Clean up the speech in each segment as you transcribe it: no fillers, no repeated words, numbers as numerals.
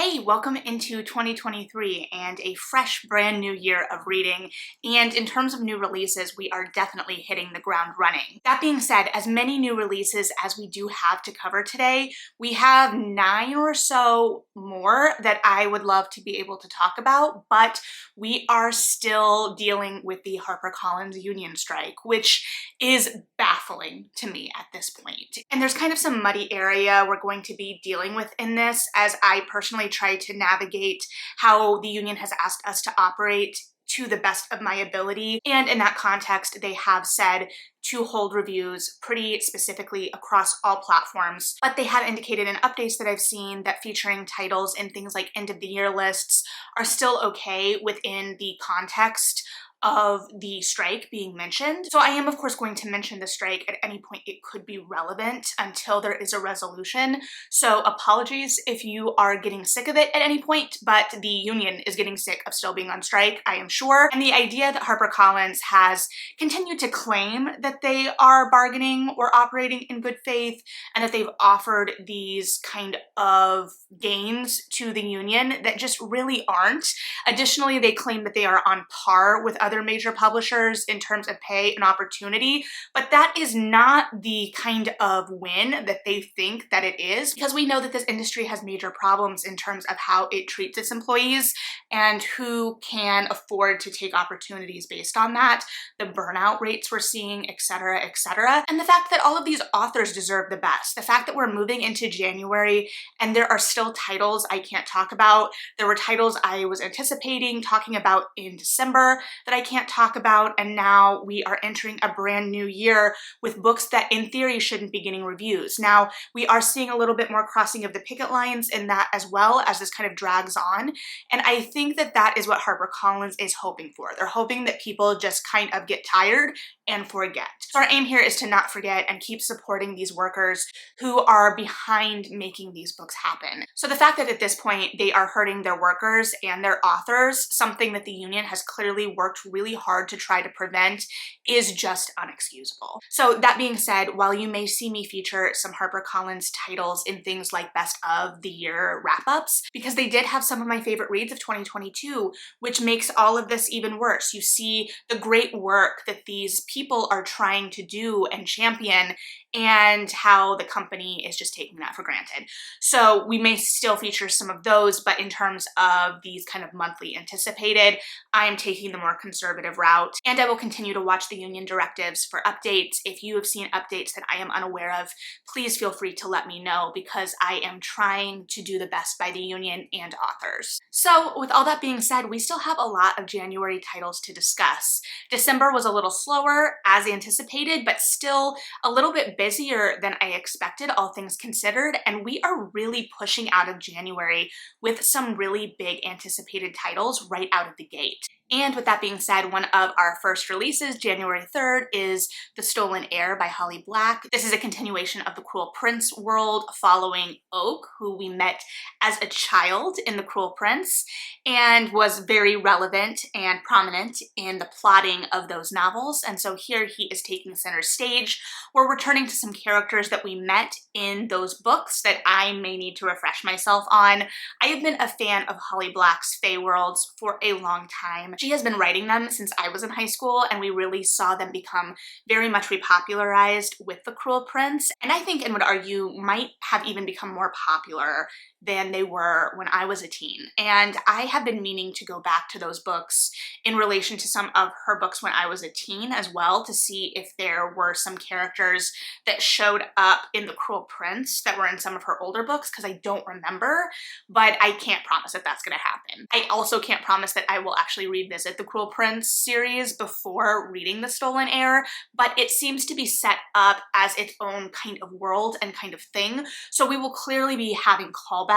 Hey, welcome into 2023 and a fresh brand new year of reading. And in terms of new releases, we are definitely hitting the ground running. That being said, as many new releases as we do have to cover today, we have 9 or so more that I would love to be able to talk about, but we are still dealing with the HarperCollins union strike, which is baffling to me at this point. And there's kind of some muddy area we're going to be dealing with in this, as I personally try to navigate how the union has asked us to operate to the best of my ability. And in that context, they have said to hold reviews pretty specifically across all platforms. But they have indicated in updates that I've seen that featuring titles in things like end of the year lists are still okay within the context of the strike being mentioned. So I am of course going to mention the strike at any point it could be relevant until there is a resolution. So apologies if you are getting sick of it at any point, but the union is getting sick of still being on strike, I am sure. And the idea that HarperCollins has continued to claim that they are bargaining or operating in good faith and that they've offered these kind of gains to the union that just really aren't. Additionally, they claim that they are on par with other major publishers in terms of pay and opportunity, but that is not the kind of win that they think that it is, because we know that this industry has major problems in terms of how it treats its employees and who can afford to take opportunities based on that, the burnout rates we're seeing, etc., etc., and the fact that all of these authors deserve the best. The fact that we're moving into January and there are still titles I can't talk about. There were titles I was anticipating talking about in December that I can't talk about, and now we are entering a brand new year with books that in theory shouldn't be getting reviews. Now, we are seeing a little bit more crossing of the picket lines in that as well as this kind of drags on, and I think that that is what HarperCollins is hoping for. They're hoping that people just kind of get tired and forget. So our aim here is to not forget and keep supporting these workers who are behind making these books happen. So the fact that at this point they are hurting their workers and their authors, something that the union has clearly worked really hard to try to prevent, is just unexcusable. So that being said, while you may see me feature some HarperCollins titles in things like best of the year wrap-ups, because they did have some of my favorite reads of 2022, which makes all of this even worse. You see the great work that these people are trying to do and champion, and how the company is just taking that for granted. So we may still feature some of those, but in terms of these kind of monthly anticipated, I am taking the more conservative route, and I will continue to watch the union directives for updates. If you have seen updates that I am unaware of, please feel free to let me know, because I am trying to do the best by the union and authors. So with all that being said, we still have a lot of January titles to discuss. December was a little slower as anticipated, but still a little bit busier than I expected, all things considered, and we are really pushing out of January with some really big anticipated titles right out of the gate. And with that being said, one of our first releases, January 3rd, is The Stolen Heir by Holly Black. This is a continuation of the Cruel Prince world following Oak, who we met as a child in The Cruel Prince and was very relevant and prominent in the plotting of those novels. And so here he is taking center stage. We're returning to some characters that we met in those books that I may need to refresh myself on. I have been a fan of Holly Black's Fae worlds for a long time. She has been writing them since I was in high school, and we really saw them become very much repopularized with The Cruel Prince, and I think and would argue might have even become more popular than they were when I was a teen. And I have been meaning to go back to those books in relation to some of her books when I was a teen as well, to see if there were some characters that showed up in The Cruel Prince that were in some of her older books, because I don't remember, but I can't promise that that's going to happen. I also can't promise that I will actually revisit the Cruel Prince series before reading The Stolen Heir, but it seems to be set up as its own kind of world and kind of thing, so we will clearly be having callbacks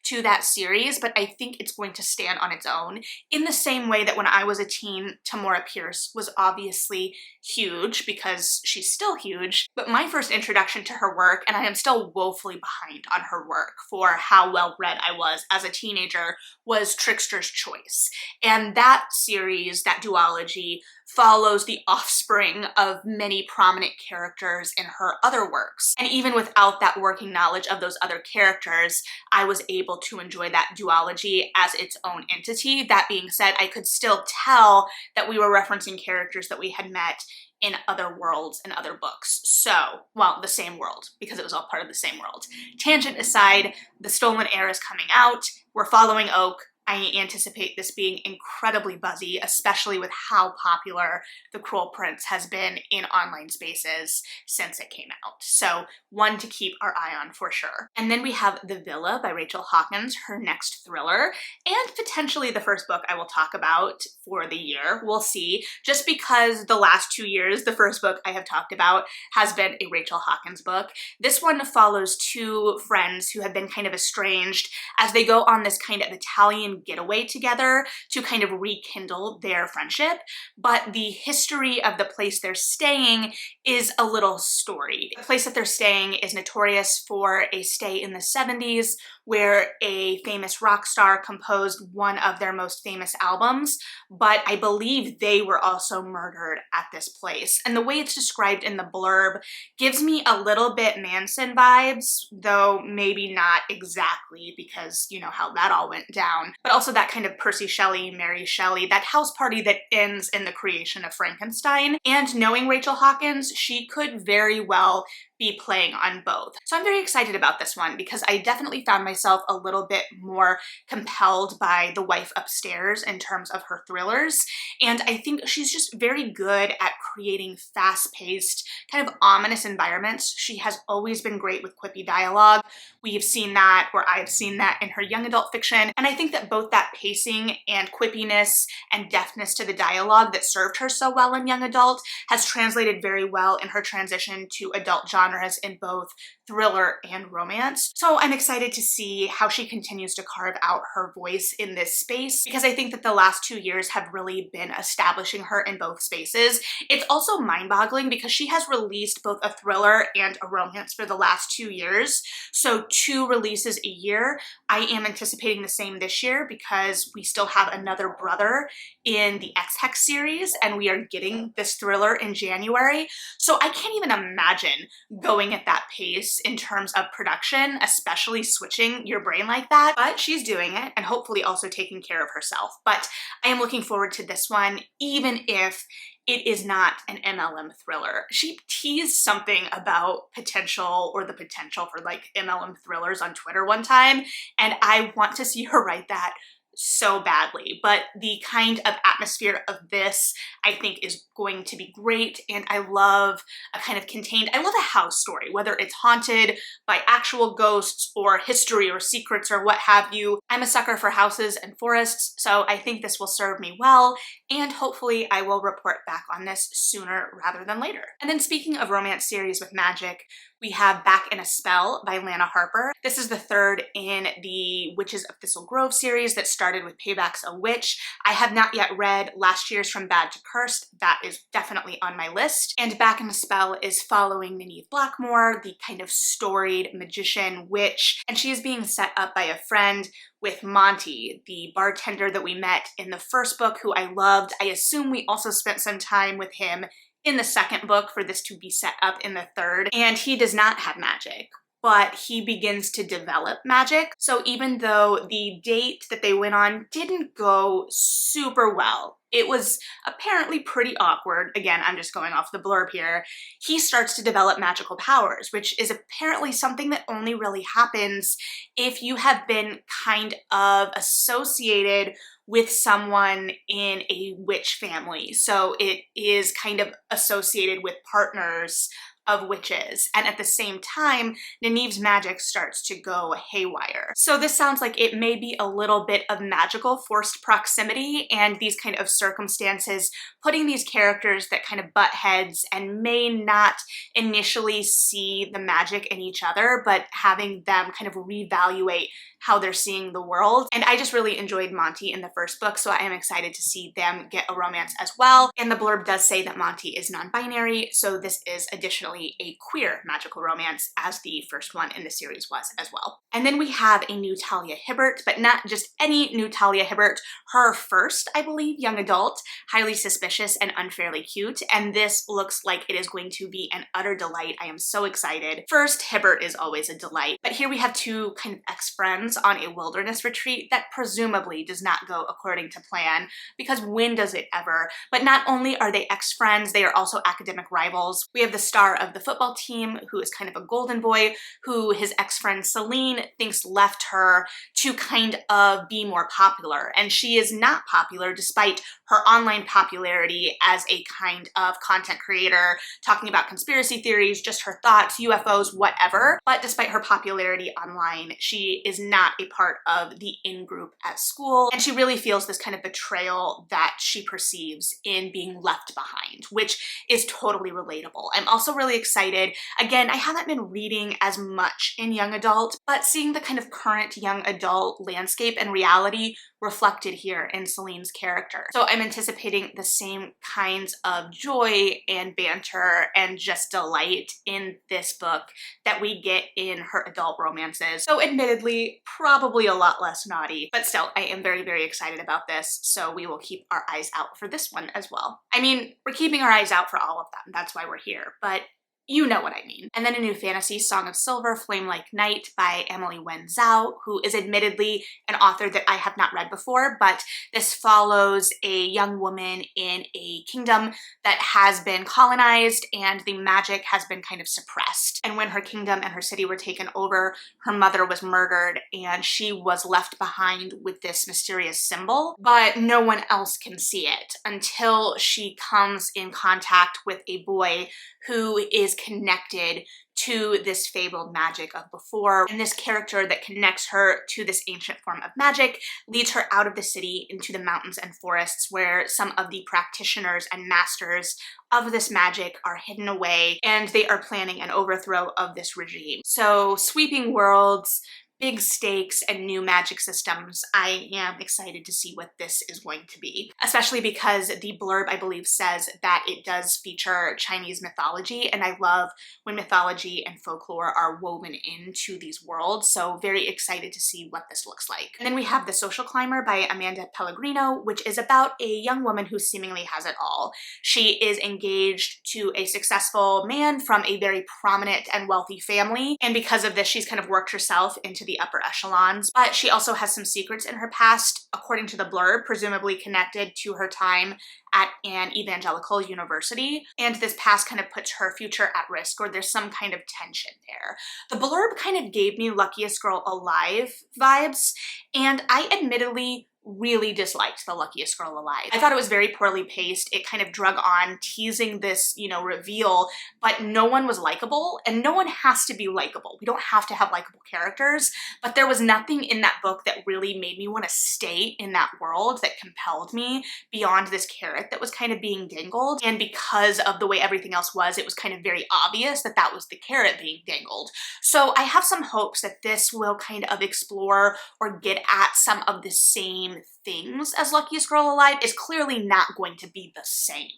to that series, but I think it's going to stand on its own, in the same way that when I was a teen, Tamora Pierce was obviously huge, because she's still huge, but my first introduction to her work, and I am still woefully behind on her work for how well read I was as a teenager, was Trickster's Choice. And that series, that duology, follows the offspring of many prominent characters in her other works. And even without that working knowledge of those other characters, I was able to enjoy that duology as its own entity. That being said, I could still tell that we were referencing characters that we had met in other worlds and other books. So, well, the same world, because it was all part of the same world. Tangent aside, The Stolen Heir is coming out. We're following Oak. I anticipate this being incredibly buzzy, especially with how popular The Cruel Prince has been in online spaces since it came out. So one to keep our eye on for sure. And then we have The Villa by Rachel Hawkins, her next thriller, and potentially the first book I will talk about for the year. We'll see. Just because the last 2 years, the first book I have talked about has been a Rachel Hawkins book. This one follows two friends who have been kind of estranged as they go on this kind of Italian getaway together to kind of rekindle their friendship, but the history of the place they're staying is a little storied. The place that they're staying is notorious for a stay in the 70s where a famous rock star composed one of their most famous albums, but I believe they were also murdered at this place. And the way it's described in the blurb gives me a little bit Manson vibes, though maybe not exactly because you know how that all went down, but also that kind of Percy Shelley, Mary Shelley, that house party that ends in the creation of Frankenstein. And knowing Rachel Hawkins, she could very well be playing on both. So I'm very excited about this one because I definitely found myself a little bit more compelled by The Wife Upstairs in terms of her thrillers. And I think she's just very good at creating fast-paced, kind of ominous environments. She has always been great with quippy dialogue. We've seen that, or I've seen that in her young adult fiction. And I think that both that pacing and quippiness and deftness to the dialogue that served her so well in young adult has translated very well in her transition to adult genres in both thriller and romance. So I'm excited to see how she continues to carve out her voice in this space because I think that the last 2 years have really been establishing her in both spaces. It's also mind-boggling because she has released both a thriller and a romance for the last 2 years. So 2 releases a year. I am anticipating the same this year because we still have another brother in the X-Hex series and we are getting this thriller in January. So I can't even imagine going at that pace in terms of production, especially switching your brain like that, but she's doing it and hopefully also taking care of herself. But I am looking forward to this one, even if it is not an MLM thriller. She teased something about potential or the potential for like MLM thrillers on Twitter one time, and I want to see her write that so badly, but the kind of atmosphere of this I think is going to be great. And I love a kind of contained, I love a house story, whether it's haunted by actual ghosts or history or secrets or what have you. I'm a sucker for houses and forests, so I think this will serve me well, and hopefully I will report back on this sooner rather than later. And then speaking of romance series with magic, we have Back in a Spell by Lana Harper. This is the third in the Witches of Thistle Grove series that started with Payback's a Witch. I have not yet read last year's From Bad to Cursed. That is definitely on my list. And Back in a Spell is following Nynaeve Blackmore, the kind of storied magician witch, and she is being set up by a friend with Monty, the bartender that we met in the first book who I loved. I assume we also spent some time with him in the second book for this to be set up in the third, and he does not have magic, but he begins to develop magic. So even though the date that they went on didn't go super well, it was apparently pretty awkward. Again, I'm just going off the blurb here. He starts to develop magical powers, which is apparently something that only really happens if you have been kind of associated with someone in a witch family. So it is kind of associated with partners of witches, and at the same time, Nynaeve's magic starts to go haywire. So this sounds like it may be a little bit of magical forced proximity and these kind of circumstances putting these characters that kind of butt heads and may not initially see the magic in each other, but having them kind of reevaluate how they're seeing the world. And I just really enjoyed Monty in the first book, so I am excited to see them get a romance as well. And the blurb does say that Monty is non-binary, so this is additionally a queer magical romance, as the first one in the series was as well. And then we have a new Talia Hibbert, but not just any new Talia Hibbert, her first, I believe, young adult, Highly Suspicious and Unfairly Cute, and this looks like it is going to be an utter delight. I am so excited. First, Hibbert is always a delight, but here we have two kind of ex-friends on a wilderness retreat that presumably does not go according to plan, because when does it ever? But not only are they ex-friends, they are also academic rivals. We have the star of the football team, who is kind of a golden boy, who his ex-friend Celine thinks left her to kind of be more popular, and she is not popular despite her online popularity as a kind of content creator, talking about conspiracy theories, just her thoughts, UFOs, whatever. But despite her popularity online, she is not a part of the in-group at school, and she really feels this kind of betrayal that she perceives in being left behind, which is totally relatable. I'm also really excited. Again, I haven't been reading as much in young adult, but seeing the kind of current young adult landscape and reality reflected here in Celine's character. So I'm anticipating the same kinds of joy and banter and just delight in this book that we get in her adult romances. So admittedly, probably a lot less naughty, but still, I am very, very excited about this, so we will keep our eyes out for this one as well. I mean, we're keeping our eyes out for all of them, that's why we're here, but you know what I mean. And then a new fantasy, Song of Silver, Flame Like Night by Emily Wen Zhao, who is admittedly an author that I have not read before, but this follows a young woman in a kingdom that has been colonized and the magic has been kind of suppressed. And when her kingdom and her city were taken over, her mother was murdered and she was left behind with this mysterious symbol, but no one else can see it until she comes in contact with a boy who is connected to this fabled magic of before. And this character that connects her to this ancient form of magic leads her out of the city into the mountains and forests, where some of the practitioners and masters of this magic are hidden away, and they are planning an overthrow of this regime. So sweeping worlds, big stakes, and new magic systems. I am excited to see what this is going to be, especially because the blurb, I believe, says that it does feature Chinese mythology, and I love when mythology and folklore are woven into these worlds, so very excited to see what this looks like. And then we have The Social Climber by Amanda Pellegrino, which is about a young woman who seemingly has it all. She is engaged to a successful man from a very prominent and wealthy family, and because of this, she's kind of worked herself into the upper echelons, but she also has some secrets in her past, according to the blurb, presumably connected to her time at an evangelical university, and this past kind of puts her future at risk, or there's some kind of tension there. The blurb kind of gave me Luckiest Girl Alive vibes, and I admittedly really disliked The Luckiest Girl Alive. I thought it was very poorly paced. It kind of drug on, teasing this, reveal, but no one was likable, and no one has to be likable. We don't have to have likable characters, but there was nothing in that book that really made me want to stay in that world, that compelled me beyond this carrot that was kind of being dangled. And because of the way everything else was, it was kind of very obvious that that was the carrot being dangled. So I have some hopes that this will kind of explore or get at some of the same things as Luckiest Girl Alive. Is clearly not going to be the same,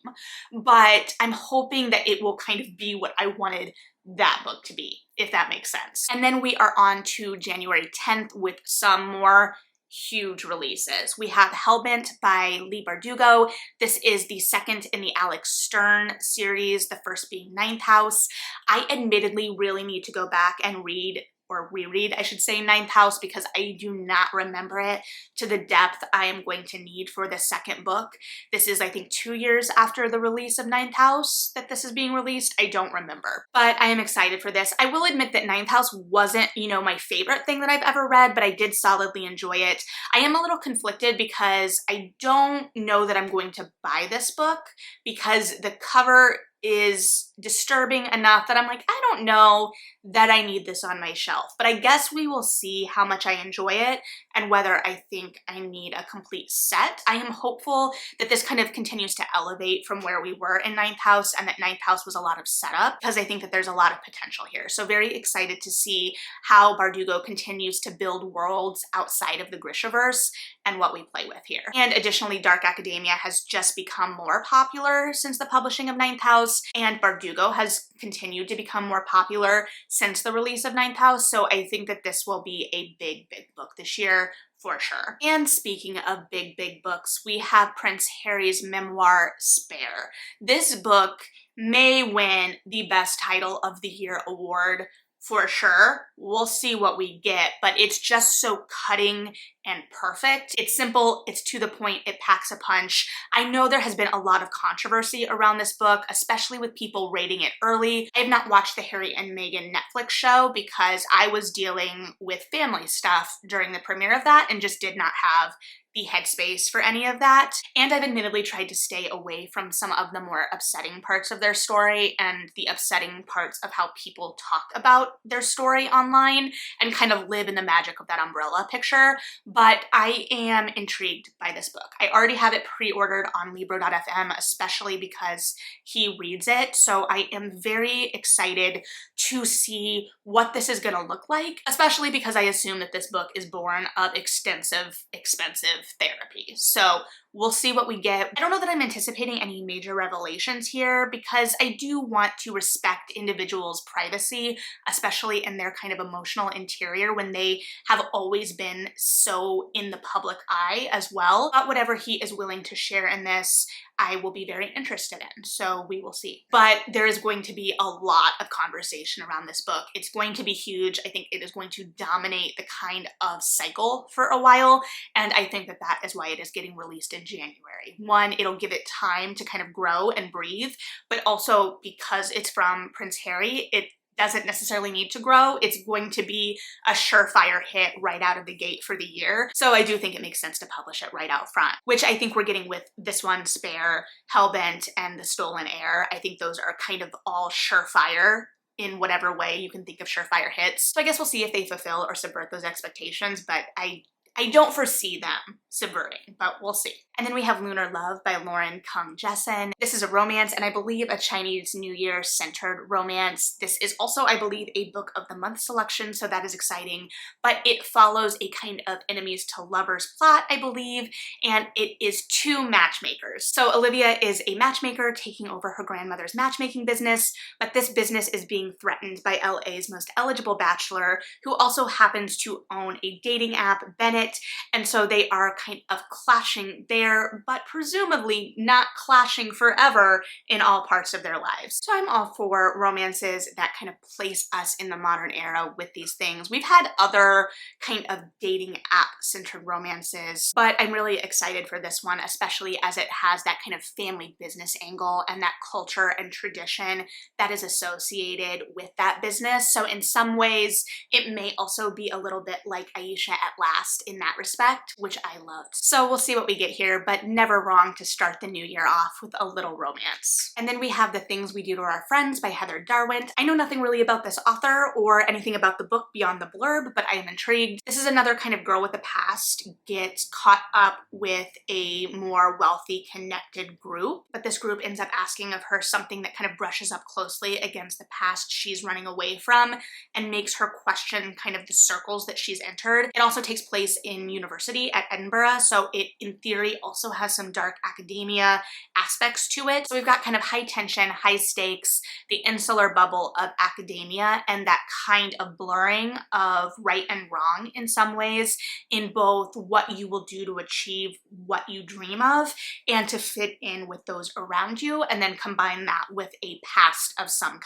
but I'm hoping that it will kind of be what I wanted that book to be, if that makes sense. And then we are on to January 10th with some more huge releases. We have Hellbent by Leigh Bardugo. This is the second in the Alex Stern series, the first being Ninth House. I admittedly really need to go back and read, or reread, I should say, Ninth House, because I do not remember it to the depth I am going to need for the second book. This is, I think, 2 years after the release of Ninth House that this is being released. I don't remember, but I am excited for this. I will admit that Ninth House wasn't, my favorite thing that I've ever read, but I did solidly enjoy it. I am a little conflicted because I don't know that I'm going to buy this book, because the cover is disturbing enough that I'm like, I don't know that I need this on my shelf. But I guess we will see how much I enjoy it and whether I think I need a complete set. I am hopeful that this kind of continues to elevate from where we were in Ninth House, and that Ninth House was a lot of setup, because I think that there's a lot of potential here. So very excited to see how Bardugo continues to build worlds outside of the Grishaverse and what we play with here. And additionally, Dark Academia has just become more popular since the publishing of Ninth House, and Bardugo has continued to become more popular since the release of Ninth House, so I think that this will be a big, big book this year for sure. And speaking of big, big books, we have Prince Harry's memoir, Spare. This book may win the Best Title of the Year award for sure. We'll see what we get, but it's just so cutting and perfect. It's simple, it's to the point, it packs a punch. I know there has been a lot of controversy around this book, especially with people rating it early. I have not watched the Harry and Meghan Netflix show because I was dealing with family stuff during the premiere of that and just did not have the headspace for any of that. And I've admittedly tried to stay away from some of the more upsetting parts of their story and the upsetting parts of how people talk about their story online and kind of live in the magic of that umbrella picture. But I am intrigued by this book. I already have it pre-ordered on Libro.fm, especially because he reads it. So I am very excited to see what this is gonna look like, especially because I assume that this book is born of extensive, expensive therapy. So we'll see what we get. I don't know that I'm anticipating any major revelations here because I do want to respect individuals' privacy, especially in their kind of emotional interior when they have always been so in the public eye as well. But whatever he is willing to share in this, I will be very interested in, so we will see. But there is going to be a lot of conversation around this book. It's going to be huge. I think it is going to dominate the kind of cycle for a while, and I think that that is why it is getting released in January. One, it'll give it time to kind of grow and breathe, but also because it's from Prince Harry, it doesn't necessarily need to grow. It's going to be a surefire hit right out of the gate for the year. So I do think it makes sense to publish it right out front, which I think we're getting with this one, Spare, Hellbent, and the Stolen Heir. I think those are kind of all surefire in whatever way you can think of surefire hits. So I guess we'll see if they fulfill or subvert those expectations, but I don't foresee them subverting, but we'll see. And then we have Lunar Love by Lauren Kung Jessen. This is a romance, and I believe a Chinese New Year centered romance. This is also, I believe, a book of the month selection, so that is exciting, but it follows a kind of enemies to lovers plot, I believe, and it is two matchmakers. So Olivia is a matchmaker taking over her grandmother's matchmaking business, but this business is being threatened by LA's most eligible bachelor, who also happens to own a dating app, Bennett, and so they are kind of clashing there, but presumably not clashing forever in all parts of their lives. So I'm all for romances that kind of place us in the modern era with these things. We've had other kind of dating app-centered romances, but I'm really excited for this one, especially as it has that kind of family business angle and that culture and tradition that is associated with that business. So in some ways, it may also be a little bit like Aisha at Last in that respect, which I loved. So we'll see what we get here, but never wrong to start the new year off with a little romance. And then we have The Things We Do to Our Friends by Heather Darwent. I know nothing really about this author or anything about the book beyond the blurb, but I am intrigued. This is another kind of girl with a past gets caught up with a more wealthy, connected group, but this group ends up asking of her something that kind of brushes up closely against the past she's running away from and makes her question kind of the circles that she's entered. It also takes place in university at Edinburgh, so it in theory also has some dark academia aspects to it. So we've got kind of high tension, high stakes, the insular bubble of academia, and that kind of blurring of right and wrong in some ways in both what you will do to achieve what you dream of and to fit in with those around you, and then combine that with a past of some kind.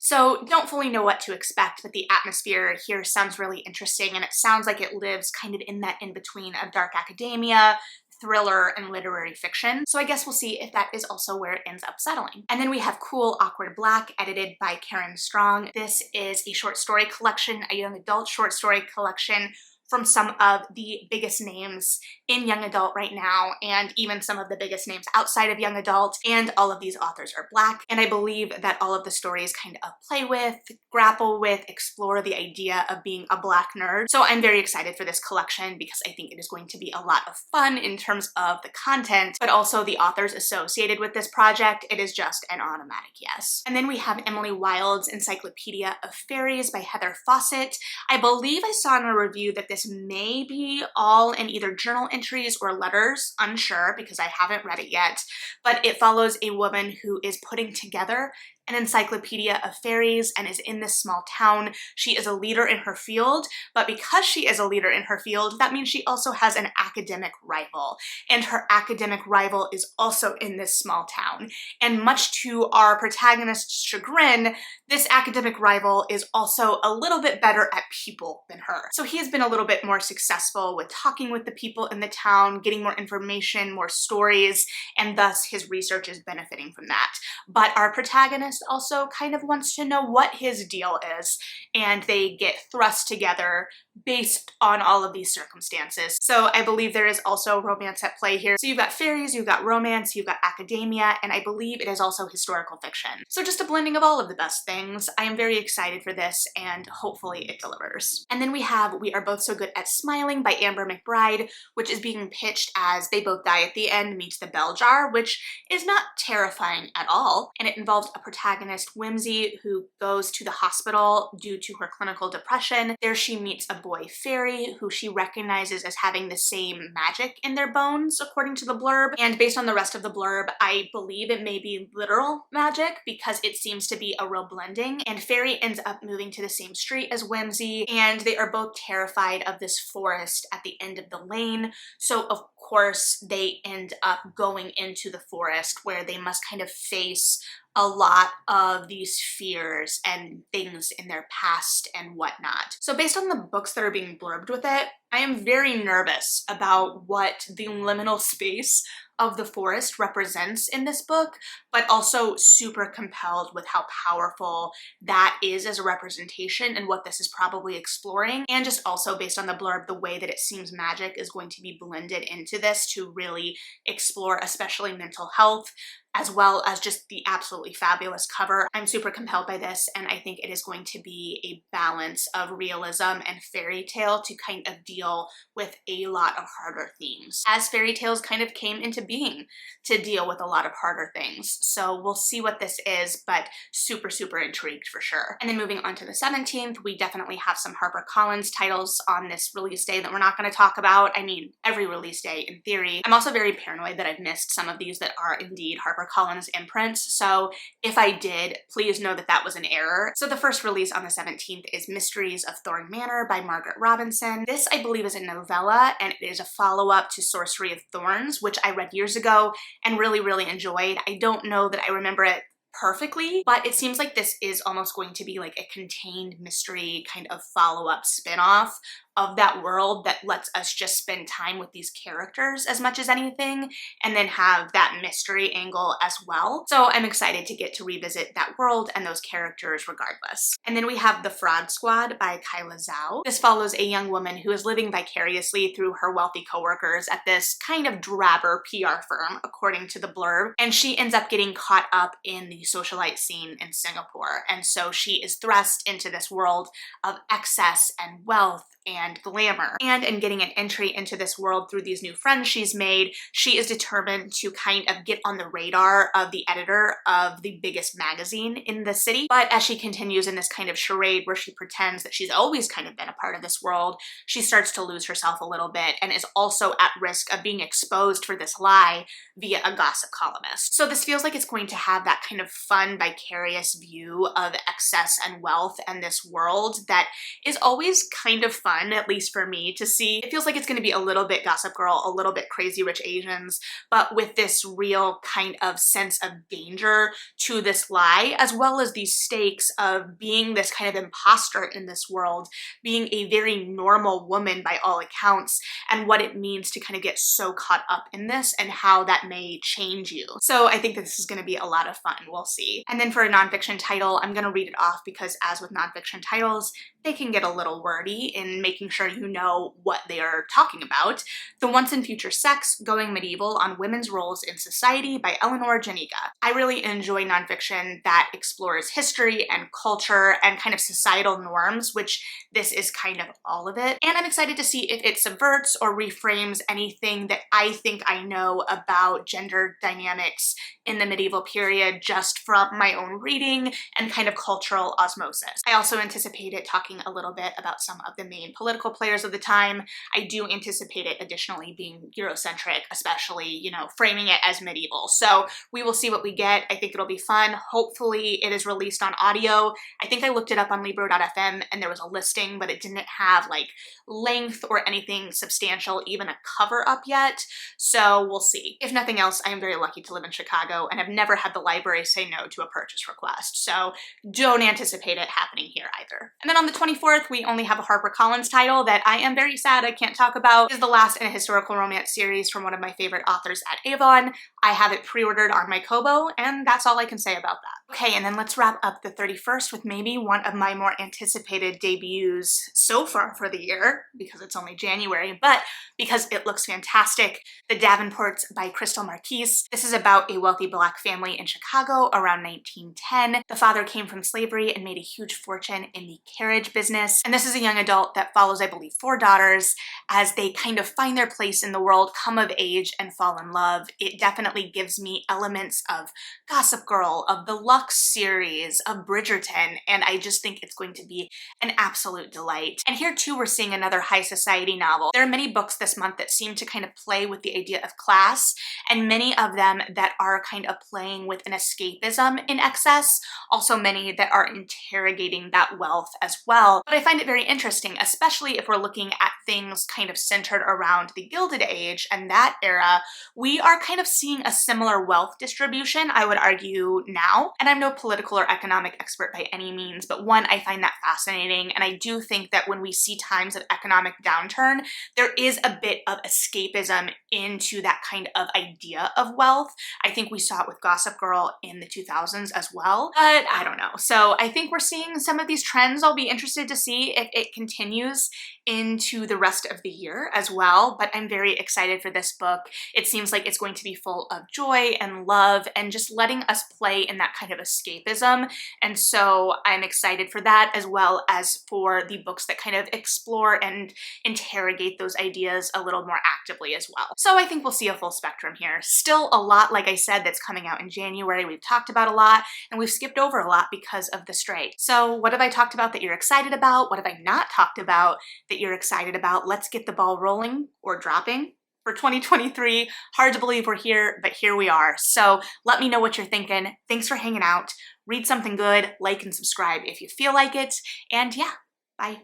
So don't fully know what to expect, but the atmosphere here sounds really interesting, and it sounds like it lives kind of in that in-between of dark academia, thriller, and literary fiction. So I guess we'll see if that is also where it ends up settling. And then we have Cool Awkward Black, edited by Karen Strong. This is a short story collection, a young adult short story collection from some of the biggest names in young adult right now, and even some of the biggest names outside of young adult, and all of these authors are Black, and I believe that all of the stories kind of play with, grapple with, explore the idea of being a Black nerd. So I'm very excited for this collection because I think it is going to be a lot of fun in terms of the content, but also the authors associated with this project. It is just an automatic yes. And then we have Emily Wilde's Encyclopedia of Fairies by Heather Fawcett. I believe I saw in a review that this may be all in either journal entries or letters, unsure because I haven't read it yet, but it follows a woman who is putting together an encyclopedia of fairies and is in this small town. She is a leader in her field, but because she is a leader in her field, that means she also has an academic rival, and her academic rival is also in this small town. And much to our protagonist's chagrin, this academic rival is also a little bit better at people than her. So he has been a little bit more successful with talking with the people in the town, getting more information, more stories, and thus his research is benefiting from that. But our protagonist also kind of wants to know what his deal is, and they get thrust together based on all of these circumstances. So I believe there is also romance at play here. So you've got fairies, you've got romance, you've got academia, and I believe it is also historical fiction. So just a blending of all of the best things. I am very excited for this, and hopefully it delivers. And then we have We Are Both So Good at Smiling by Amber McBride, which is being pitched as They Both Die at the End meets the Bell Jar, which is not terrifying at all. And it involves a protagonist, Whimsy, who goes to the hospital due to her clinical depression. There she meets a boy fairy who she recognizes as having the same magic in their bones, according to the blurb. And based on the rest of the blurb, I believe it may be literal magic because it seems to be a real blending. And Fairy ends up moving to the same street as Whimsy, and they are both terrified of this forest at the end of the lane. So of course they end up going into the forest where they must kind of face a lot of these fears and things in their past and whatnot. So based on the books that are being blurbed with it, I am very nervous about what the liminal space of the forest represents in this book, but also super compelled with how powerful that is as a representation and what this is probably exploring. And just also based on the blurb, the way that it seems magic is going to be blended into this to really explore especially mental health, as well as just the absolutely fabulous cover. I'm super compelled by this, and I think it is going to be a balance of realism and fairy tale to kind of deal with a lot of harder themes, as fairy tales kind of came into being to deal with a lot of harder things. So we'll see what this is, but super, super intrigued for sure. And then moving on to the 17th, we definitely have some HarperCollins titles on this release day that we're not going to talk about. I mean, every release day in theory. I'm also very paranoid that I've missed some of these that are indeed HarperCollins imprints, so if I did, please know that that was an error. So the first release on the 17th is Mysteries of Thorn Manor by Margaret Robinson. This, I believe, is a novella, and it is a follow-up to Sorcery of Thorns, which I read years ago and really, really enjoyed. I don't know that I remember it perfectly, but it seems like this is almost going to be like a contained mystery kind of follow-up spin-off of that world that lets us just spend time with these characters as much as anything, and then have that mystery angle as well. So I'm excited to get to revisit that world and those characters regardless. And then we have The Fraud Squad by Kyla Zhao. This follows a young woman who is living vicariously through her wealthy coworkers at this kind of drabber PR firm, according to the blurb, and she ends up getting caught up in the socialite scene in Singapore. And so she is thrust into this world of excess and wealth and glamour. And in getting an entry into this world through these new friends she's made, she is determined to kind of get on the radar of the editor of the biggest magazine in the city. But as she continues in this kind of charade where she pretends that she's always kind of been a part of this world, she starts to lose herself a little bit and is also at risk of being exposed for this lie via a gossip columnist. So this feels like it's going to have that kind of fun, vicarious view of excess and wealth and this world that is always kind of fun, at least for me, to see. It feels like it's going to be a little bit Gossip Girl, a little bit Crazy Rich Asians, but with this real kind of sense of danger to this lie, as well as these stakes of being this kind of imposter in this world, being a very normal woman by all accounts, and what it means to kind of get so caught up in this and how that may change you. So I think this is going to be a lot of fun. We'll see. And then for a nonfiction title, I'm going to read it off because as with nonfiction titles, they can get a little wordy in making making sure you know what they are talking about. The Once and Future Sex, Going Medieval on Women's Roles in Society by Eleanor Janiga. I really enjoy nonfiction that explores history and culture and kind of societal norms, which this is kind of all of it. And I'm excited to see if it subverts or reframes anything that I think I know about gender dynamics in the medieval period just from my own reading and kind of cultural osmosis. I also anticipate it talking a little bit about some of the main political players of the time. I do anticipate it additionally being Eurocentric, especially, you know, framing it as medieval. So we will see what we get. I think it'll be fun. Hopefully it is released on audio. I think I looked it up on Libro.fm and there was a listing, but it didn't have like length or anything substantial, even a cover up yet. So we'll see. If nothing else, I am very lucky to live in Chicago and have never had the library say no to a purchase request. So don't anticipate it happening here either. And then on the 24th, we only have a HarperCollins title that I am very sad I can't talk about. It is the last in a historical romance series from one of my favorite authors at Avon. I have it pre-ordered on my Kobo, and that's all I can say about that. Okay, and then let's wrap up the 31st with maybe one of my more anticipated debuts so far for the year, because it's only January, but because it looks fantastic. The Davenports by Crystal Marquise. This is about a wealthy Black family in Chicago around 1910. The father came from slavery and made a huge fortune in the carriage business. And this is a young adult that follows, I believe, 4 daughters as they kind of find their place in the world, come of age, and fall in love. It definitely gives me elements of Gossip Girl, of the Lux series, of Bridgerton, and I just think it's going to be an absolute delight. And here too, we're seeing another high society novel. There are many books this month that seem to kind of play with the idea of class, and many of them that are kind of playing with an escapism in excess, also many that are interrogating that wealth as well. But I find it very interesting, especially if we're looking at things kind of centered around the Gilded Age and that era. We are kind of seeing a similar wealth distribution, I would argue, now. And I'm no political or economic expert by any means, but one, I find that fascinating, and I do think that when we see times of economic downturn, there is a bit of escapism into that kind of idea of wealth. I think we saw it with Gossip Girl in the 2000s as well, but I don't know. So I think we're seeing some of these trends. I'll be interested to see if it continues into the rest of the year as well, but I'm very excited for this book. It seems like it's going to be full of joy and love and just letting us play in that kind of escapism, and so I'm excited for that, as well as for the books that kind of explore and interrogate those ideas a little more actively as well. So I think we'll see a full spectrum here. Still a lot, like I said, that's coming out in January. We've talked about a lot, and we've skipped over a lot because of the strike. So what have I talked about that you're excited about? What have I not talked about that you're excited about? Let's get the ball rolling or dropping for 2023. Hard to believe we're here, but here we are. So let me know what you're thinking. Thanks for hanging out. Read something good, like and subscribe if you feel like it, and yeah, bye.